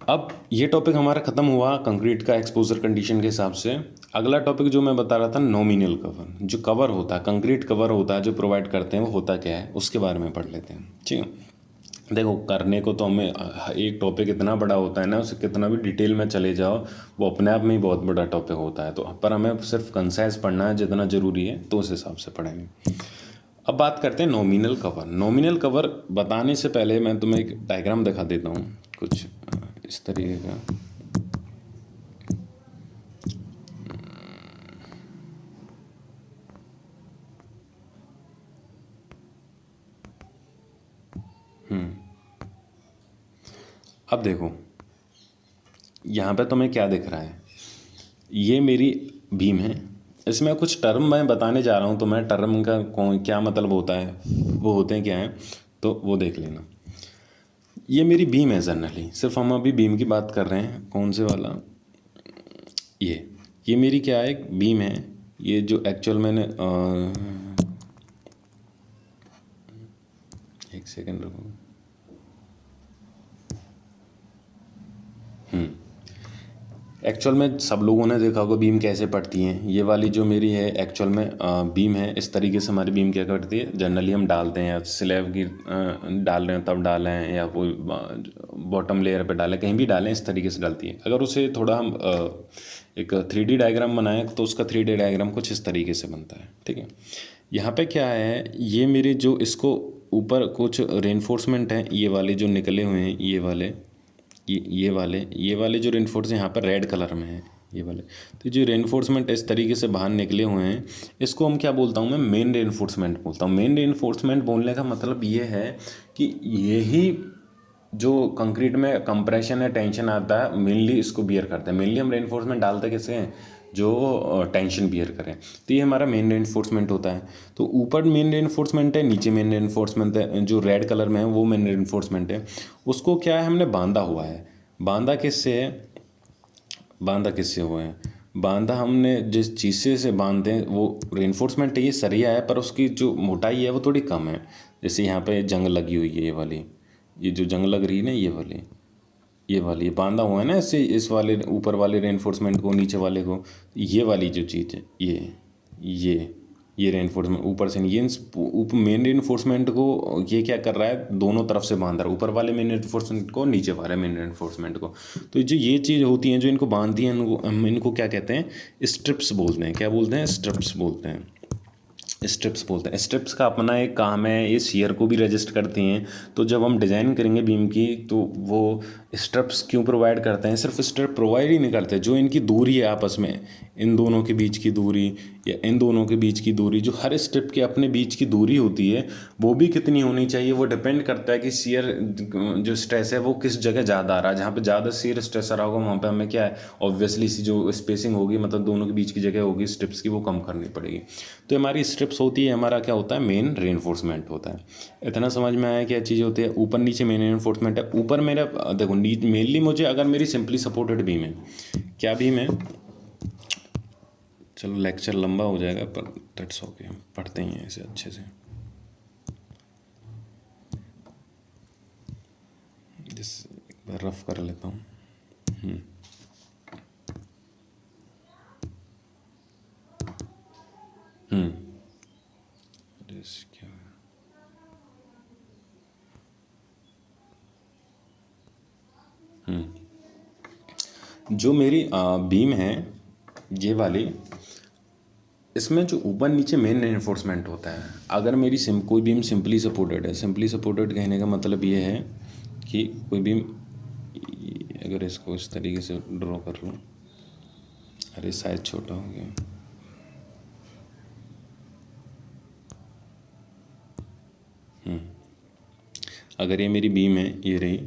अब ये टॉपिक हमारा ख़त्म हुआ कंक्रीट का एक्सपोजर कंडीशन के हिसाब से। अगला टॉपिक जो मैं बता रहा था, नॉमिनल कवर, जो कवर होता है, कंक्रीट कवर होता है जो प्रोवाइड करते हैं, वो होता क्या है, उसके बारे में पढ़ लेते हैं। ठीक है, देखो करने को तो हमें एक टॉपिक इतना बड़ा होता है ना, उसे कितना भी डिटेल में चले जाओ, वो अपने आप में ही बहुत बड़ा टॉपिक होता है। तो पर हमें सिर्फ कंसाइज पढ़ना है जितना ज़रूरी है, तो उस हिसाब से पढ़ेंगे। अब बात करते हैं नॉमिनल कवर। नॉमिनल कवर बताने से पहले मैं तुम्हें एक डायग्राम दिखा देता हूँ, कुछ इस तरीके का। अब देखो यहाँ पे तुम्हें क्या दिख रहा है, ये मेरी बीम है, इसमें कुछ टर्म मैं बताने जा रहा हूँ, तो मैं टर्म का क्या मतलब होता है, वो होते हैं क्या हैं, तो वो देख लेना। ये मेरी बीम है जनरली, सिर्फ हम अभी बीम की बात कर रहे हैं, कौन से वाला, ये मेरी क्या है, एक बीम है। ये जो एक्चुअल मैंने एक सेकेंड रुको, एक्चुअल में सब लोगों ने देखा होगा बीम कैसे पड़ती हैं। ये वाली जो मेरी है एक्चुअल में बीम है, इस तरीके से हमारी बीम क्या करती है, जनरली हम डालते हैं, या स्लैब की डाल रहे हैं तब डालें, या कोई बॉटम लेयर पे डालें, कहीं भी डालें, इस तरीके से डालती है। अगर उसे थोड़ा हम एक 3D डायग्राम बनाएं तो उसका 3D डायग्राम कुछ इस तरीके से बनता है, ठीक है। यहाँ पे क्या है, ये मेरे जो इसको ऊपर कुछ रेनफोर्समेंट हैं, ये वाले जो निकले हुए हैं, ये वाले जो रेनफोर्स यहाँ पर रेड कलर में है, ये वाले, तो जो रेनफोर्समेंट इस तरीके से बाहर निकले हुए हैं, इसको हम क्या बोलता हूँ मैं, मेन रेनफोर्समेंट बोलता हूँ। मेन रेनफोर्समेंट बोलने का मतलब ये है कि यही जो कंक्रीट में कंप्रेशन या टेंशन आता है, मेनली इसको बियर करता है। मेनली हम रेनफोर्समेंट डालते कैसे हैं, जो टेंशन बियर करें, तो ये हमारा मेन रेनफोर्समेंट होता है। तो ऊपर मेन रेनफोर्समेंट है, नीचे मेन रेनफोर्समेंट है, जो रेड कलर में है वो मेन रेनफोर्समेंट है। उसको क्या है, हमने बांधा हुआ है। बांधा किससे है, बांधा हमने जिस चीज़ से बांधते हैं वो रेनफोर्समेंट है, ये सरिया है, पर उसकी जो मोटाई है वो थोड़ी कम है। जैसे यहाँ पे जंग लगी हुई है, ये वाली, ये जो जंग लग रही है ना, ये वाली ये बांधा हुआ है ना, इससे इस वाले ऊपर वाले रेनफोर्समेंट को, नीचे वाले को, ये वाली जो चीज़ है, ये रेनफोर्समेंट ऊपर से, ये मेन रेनफोर्समेंट को ये क्या कर रहा है, दोनों तरफ से बांध रहा है, ऊपर वाले मेन रेनफोर्समेंट को, नीचे वाले मेन रेनफोर्समेंट को। तो जो ये चीज़ होती हैं जो इनको बांधती हैं, हम इनको क्या कहते हैं, स्ट्रिप्स बोलते हैं। क्या बोलते हैं, स्ट्रिप्स बोलते हैं। स्ट्रिप्स का अपना एक काम है, ये शियर को भी रजिस्ट करती हैं। तो जब हम डिज़ाइन करेंगे बीम की, तो वो स्ट्रिप्स क्यों प्रोवाइड करते हैं, सिर्फ स्ट्रिप प्रोवाइड ही नहीं करते, जो इनकी दूरी है आपस में, इन दोनों के बीच की दूरी या इन दोनों के बीच की दूरी, जो हर स्ट्रिप के अपने बीच की दूरी होती है, वो भी कितनी होनी चाहिए, वो डिपेंड करता है कि शियर जो स्ट्रेस है वो किस जगह ज़्यादा आ रहा है। जहाँ पे ज़्यादा शियर स्ट्रेस आ रहा होगा, वहाँ पे हमें क्या है, ऑब्वियसली सी जो स्पेसिंग होगी, मतलब दोनों के बीच की जगह होगी स्ट्रिप्स की, वो कम करनी पड़ेगी। तो हमारी स्ट्रिप्स होती है, हमारा क्या होता है, मेन रेनफोर्समेंट होता है। इतना समझ में आया क्या चीज़ होती है, ऊपर नीचे मेन रेनफोर्समेंट है। ऊपर मेरा देखो मेनली मुझे, अगर मेरी सिंपली सपोर्टेड बीम है, क्या बीम है, चलो लेक्चर लंबा हो जाएगा, पर दैट्स ओके, हम पढ़ते ही हैं इसे अच्छे से। जिस एक बार रफ कर लेता हूँ। क्या जो मेरी बीम है ये वाली, इसमें जो ऊपर नीचे मेन रेनफोर्समेंट होता है। अगर मेरी कोई बीम सिंपली सपोर्टेड है, सिंपली सपोर्टेड कहने का मतलब ये है कि कोई बीम, अगर इसको इस तरीके से ड्रॉ कर लूँ, अरे साइज छोटा हो गया, अगर ये मेरी बीम है, ये रही,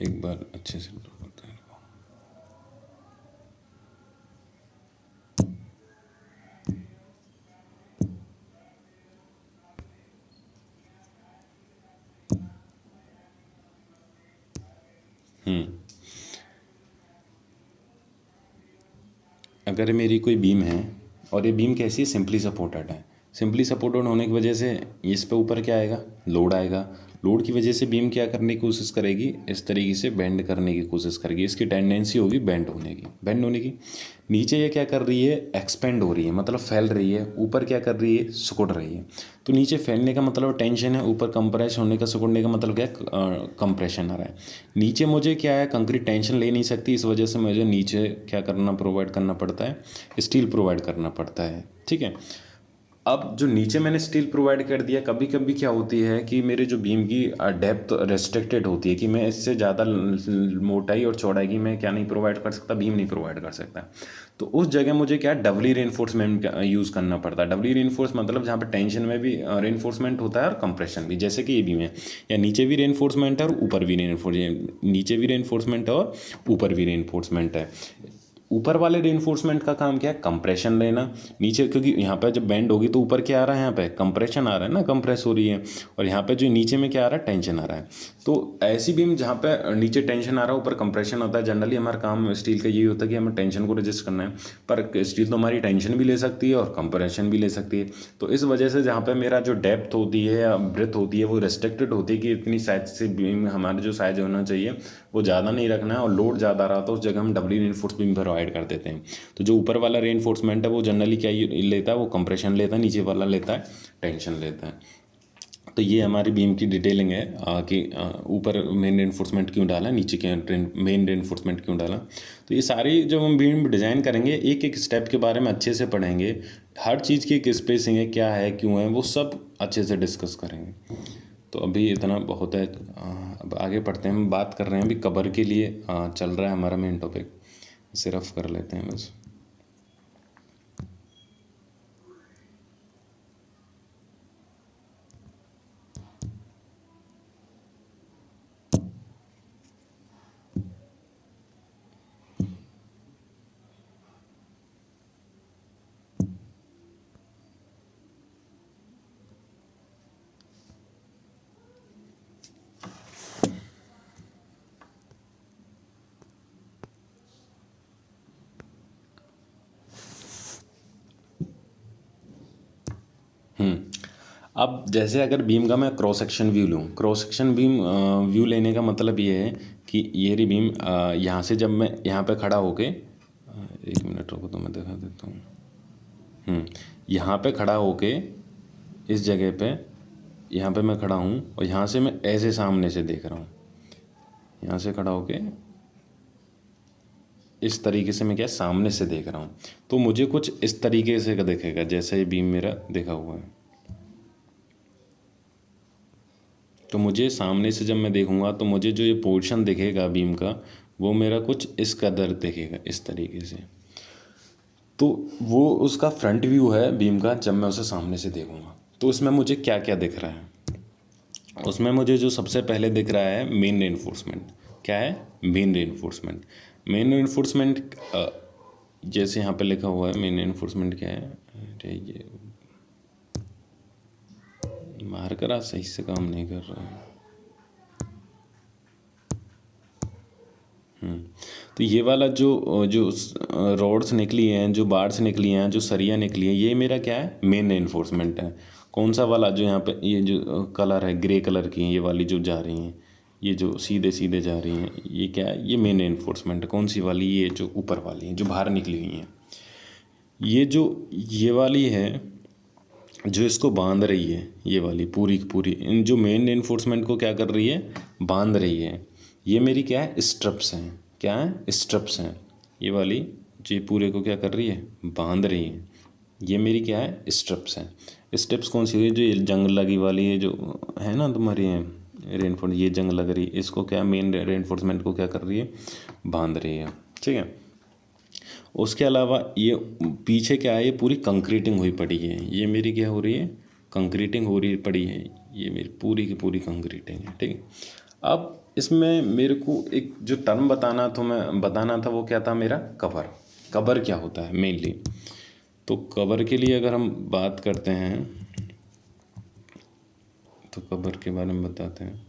एक बार अच्छे से ड्रॉ करते हैं। अगर मेरी कोई बीम है और ये बीम कैसी है, सिंपली सपोर्टेड है, सिंपली सपोर्टेड होने की वजह से इस पे ऊपर क्या आएगा, लोड आएगा। लोड की वजह से बीम क्या करने की कोशिश करेगी, इस तरीके से बेंड करने की कोशिश करेगी, इसकी टेंडेंसी होगी बेंड होने की। नीचे ये क्या कर रही है, एक्सपेंड हो रही है, मतलब फैल रही है। ऊपर क्या कर रही है, सिकुड़ रही है। तो नीचे फैलने का मतलब टेंशन है, ऊपर कंप्रेस होने का, सिकुड़ने का मतलब क्या है, कंप्रेशन आ रहा है। नीचे मुझे क्या है, कंक्रीट टेंशन ले नहीं सकती, इस वजह से मुझे नीचे क्या करना, प्रोवाइड करना पड़ता है, स्टील प्रोवाइड करना पड़ता है, ठीक है। अब जो नीचे मैंने स्टील प्रोवाइड कर दिया, कभी कभी क्या होती है कि मेरे जो बीम की डेप्थ रेस्ट्रिक्टेड होती है कि मैं इससे ज़्यादा मोटाई और चौड़ाई की मैं क्या नहीं प्रोवाइड कर सकता, बीम नहीं प्रोवाइड कर सकता। तो उस जगह मुझे क्या डबली रेनफोर्समेंट यूज़ करना पड़ता है। डबली रेनफोर्स मतलब जहाँ पे टेंशन में भी रेनफोर्समेंट होता है और कंप्रेशन भी, जैसे कि ये बीम है, या नीचे भी रेनफोर्समेंट है और ऊपर भी नीचे भी रेनफोर्समेंट है और ऊपर भी रेनफोर्समेंट है। ऊपर वाले रेनफोर्समेंट का काम क्या है, कंप्रेशन लेना नीचे, क्योंकि यहाँ पे जब बेंड होगी तो ऊपर क्या आ रहा है, यहाँ पे कंप्रेशन आ रहा है ना, कंप्रेस हो रही है, और यहाँ पे जो नीचे में क्या आ रहा है, टेंशन आ रहा है। तो ऐसी बीम जहाँ पे नीचे टेंशन आ रहा है ऊपर कंप्रेशन होता है, जनरली हमारा काम स्टील का यही होता है कि हमें टेंशन को रजिस्ट करना है, पर स्टील तो हमारी टेंशन भी ले सकती है और कंप्रेशन भी ले सकती है। तो इस वजह से जहाँ पे मेरा जो डेप्थ होती है या ब्रेथ होती है वो रेस्ट्रिक्टेड होती है कि इतनी साइज से बीम हमारा जो साइज होना चाहिए वो ज़्यादा नहीं रखना है, और लोड ज़्यादा रहा तो उस जगह हम डबली रेनफोर्स बीम प्रोवाइड कर देते हैं। तो जो ऊपर वाला रेनफोर्समेंट है वो जनरली क्या लेता है, वो कंप्रेशन लेता है, नीचे वाला लेता है टेंशन लेता है। तो ये हमारी बीम की डिटेलिंग है कि ऊपर मेन रेनफोर्समेंट क्यों डाला, नीचे के मेन रेनफोर्समेंट क्यों डाला। तो ये सारी जब हम बीम डिज़ाइन करेंगे एक एक स्टेप के बारे में अच्छे से पढ़ेंगे, हर चीज़ की एक स्पेसिंग है, क्या है क्यों है, वो सब अच्छे से डिस्कस करेंगे। तो अभी इतना बहुत है, अब आगे पढ़ते हैं। हम बात कर रहे हैं अभी कबर के लिए चल रहा है हमारा मेन टॉपिक, इसे रफ कर लेते हैं बस। अब जैसे अगर बीम का मैं क्रॉस सेक्शन व्यू लूँ, क्रॉस सेक्शन बीम व्यू लेने का मतलब ये है कि ये रही बीम, यहाँ से जब मैं यहाँ पे खड़ा होके, एक मिनट रुको तो मैं दिखा देता हूँ। यहाँ पे खड़ा होके इस जगह पे, यहाँ पे मैं खड़ा हूँ और यहाँ से मैं ऐसे सामने से देख रहा हूँ, यहाँ से खड़ा होके इस तरीके से मैं क्या सामने से देख रहा हूँ, तो मुझे कुछ इस तरीके से का दिखेगा जैसे ये बीम मेरा देखा हुआ है। तो मुझे सामने से जब मैं देखूंगा तो मुझे जो ये पोर्शन दिखेगा बीम का वो मेरा कुछ इस कदर दिखेगा इस तरीके से। तो वो उसका फ्रंट व्यू है बीम का जब मैं उसे सामने से देखूंगा। तो उसमें मुझे क्या क्या दिख रहा है, उसमें मुझे जो सबसे पहले दिख रहा है मेन रेनफोर्समेंट। क्या है मेन रेनफोर्समेंट? मेन रेनफोर्समेंट जैसे यहाँ पे लिखा हुआ है मेन रेनफोर्समेंट क्या है, अरे ये मार्कर आज सही से काम नहीं कर रहा है। तो ये वाला जो जो रॉड्स निकली हैं, जो बार्स निकली हैं, जो सरिया निकली है, ये मेरा क्या है मेन रेनफोर्समेंट है। कौन सा वाला जो यहाँ पे ये जो कलर है ग्रे कलर की ये वाली जो जा रही हैं, ये जो सीधे सीधे जा रही हैं, ये क्या है, ये मेन रेनफोर्समेंट है। कौन सी वाली? ये जो ऊपर वाली है जो बाहर निकली हुई हैं। ये जो ये वाली है जो इसको बांध रही है, ये वाली पूरी की पूरी इन जो मेन रेनफोर्समेंट को क्या कर रही है, बांध रही है। ये मेरी क्या है स्ट्रप्स हैं। क्या है स्ट्रप्स हैं। ये वाली जो पूरे को क्या कर रही है, बांध रही है। ये मेरी क्या है स्ट्रप्स हैं। स्टेप्स कौन सी हुई? जो ये जंग लगी वाली है जो है ना तुम्हारी रेनफोर्स, ये जंग लग रही है, इसको क्या मेन रेनफोर्समेंट को क्या कर रही है, बांध रही है। ठीक है। उसके अलावा ये पीछे क्या है, ये पूरी कंक्रीटिंग हुई पड़ी है। ये मेरी क्या हो रही है, कंक्रीटिंग हो रही पड़ी है। ये मेरी पूरी की पूरी कंक्रीटिंग है। ठीक है। अब इसमें मेरे को एक जो टर्म बताना था वो क्या था मेरा, कवर। कवर क्या होता है मेनली? तो कवर के लिए अगर हम बात करते हैं तो कवर के बारे में बताते हैं।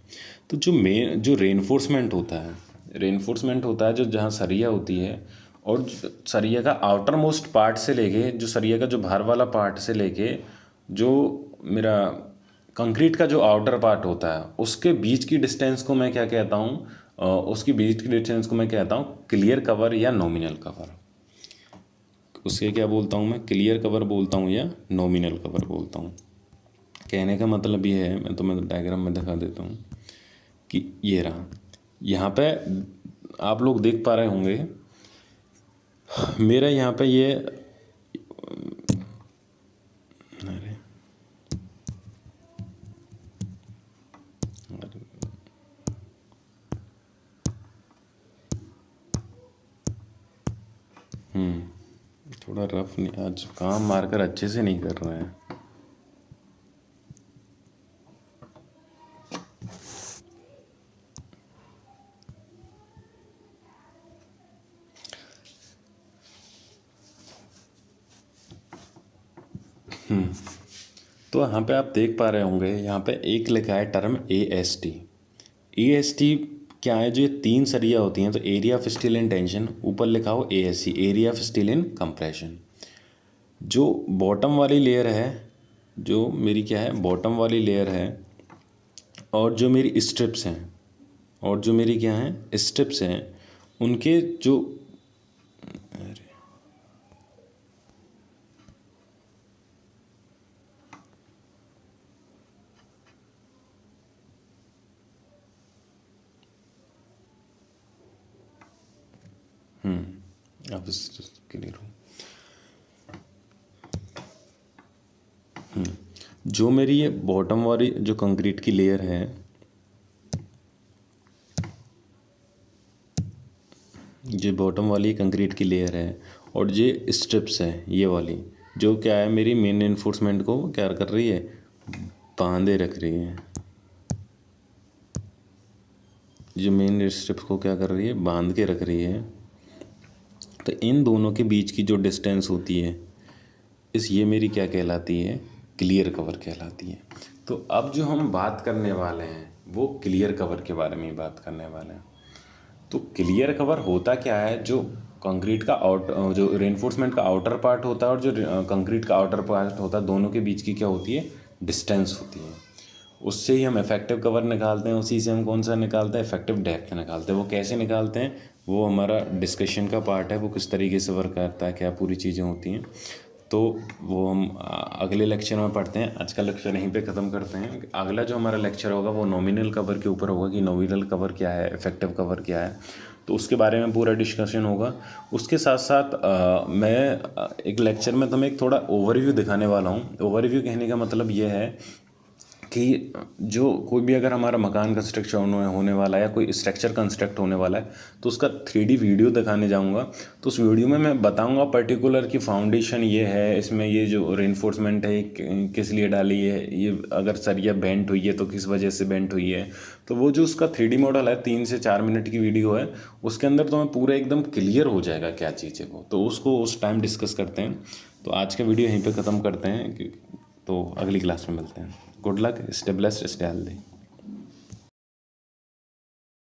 तो जो रेनफोर्समेंट होता है जो जहाँ सरिया होती है, और सरिया का आउटर मोस्ट पार्ट से लेके जो सरिया का जो बाहर वाला पार्ट से लेके जो मेरा कंक्रीट का जो आउटर पार्ट होता है उसके बीच की डिस्टेंस को मैं क्या कहता हूँ, उसकी बीच की डिस्टेंस को मैं कहता हूँ क्लियर कवर या नॉमिनल कवर। उसके क्या बोलता हूँ मैं, क्लियर कवर बोलता हूँ या नॉमिनल कवर बोलता हूँ। कहने का मतलब ये है, मैं तुम्हें डायग्राम में दिखा देता हूँ कि ये रहा, यहाँ पे आप लोग देख पा रहे होंगे मेरा यहाँ पे ये, अरे थोड़ा रफ नहीं, आज काम मारकर अच्छे से नहीं कर रहे हैं। तो यहाँ पे आप देख पा रहे होंगे, यहाँ पे एक लिखा है टर्म AST। AST क्या है? जो ये 3 सरिया होती हैं, तो area of steel and tension, ऊपर लिखा हो ASC, area of steel and compression. जो बॉटम वाली लेयर है, जो मेरी क्या है, बॉटम वाली लेयर है, और जो मेरी स्ट्रिप्स हैं, और जो मेरी क्या हैं, स्ट्रिप्स हैं, उनके जो आप क्लियर हो, जो मेरी ये बॉटम वाली जो कंक्रीट की लेयर है, ये बॉटम वाली कंक्रीट की लेयर है, और ये स्ट्रिप्स है ये वाली, जो क्या है, मेरी मेन एनफोर्समेंट को क्या कर रही है, बांधे रख रही है। जो मेन स्ट्रिप्स को क्या कर रही है, बांध के रख रही है। तो इन दोनों के बीच की जो डिस्टेंस होती है, ये मेरी क्या कहलाती है, क्लियर कवर कहलाती है। तो अब जो हम बात करने वाले हैं वो क्लियर कवर के बारे में ही बात करने वाले हैं। तो क्लियर कवर होता क्या है? जो कंक्रीट का जो रेनफोर्समेंट का आउटर पार्ट होता है और जो कंक्रीट का आउटर पार्ट होता है, दोनों के बीच की क्या होती है, डिस्टेंस होती है। उससे ही हम इफेक्टिव कवर निकालते हैं, उसी से हम कौन सा निकालते हैं, इफेक्टिव डेप्थ निकालते हैं। वो कैसे निकालते हैं, वो हमारा डिस्कशन का पार्ट है, वो किस तरीके से वर्क करता है, क्या पूरी चीज़ें होती हैं, तो वो हम अगले लेक्चर में पढ़ते हैं। आज का लेक्चर यहीं पे ख़त्म करते हैं। अगला जो हमारा लेक्चर होगा वो नॉमिनल कवर के ऊपर होगा, कि नॉमिनल कवर क्या है, इफेक्टिव कवर क्या है, तो उसके बारे में पूरा डिस्कशन होगा। उसके साथ साथ मैं एक लेक्चर में तुम्हें एक थोड़ा ओवरव्यू दिखाने वाला हूँ। ओवरव्यू कहने का मतलब ये है कि जो कोई भी अगर हमारा मकान कंस्ट्रक्शन होने वाला है या कोई स्ट्रक्चर कंस्ट्रक्ट होने वाला है, तो उसका 3D वीडियो दिखाने जाऊंगा। तो उस वीडियो में मैं बताऊंगा पर्टिकुलर कि फाउंडेशन ये है, इसमें ये जो रेनफोर्समेंट है किस लिए डाली है, ये अगर सरिया बेंट हुई है तो किस वजह से बेंट हुई है। तो वो जो उसका 3D मॉडल है, 3 से 4 मिनट की वीडियो है, उसके अंदर तो मैं पूरा एकदम क्लियर हो जाएगा क्या चीज़ है वो, तो उसको उस टाइम डिस्कस करते हैं। तो आज का वीडियो यहीं पर ख़त्म करते हैं, तो अगली क्लास में मिलते हैं। Good luck, stay blessed, stay healthy.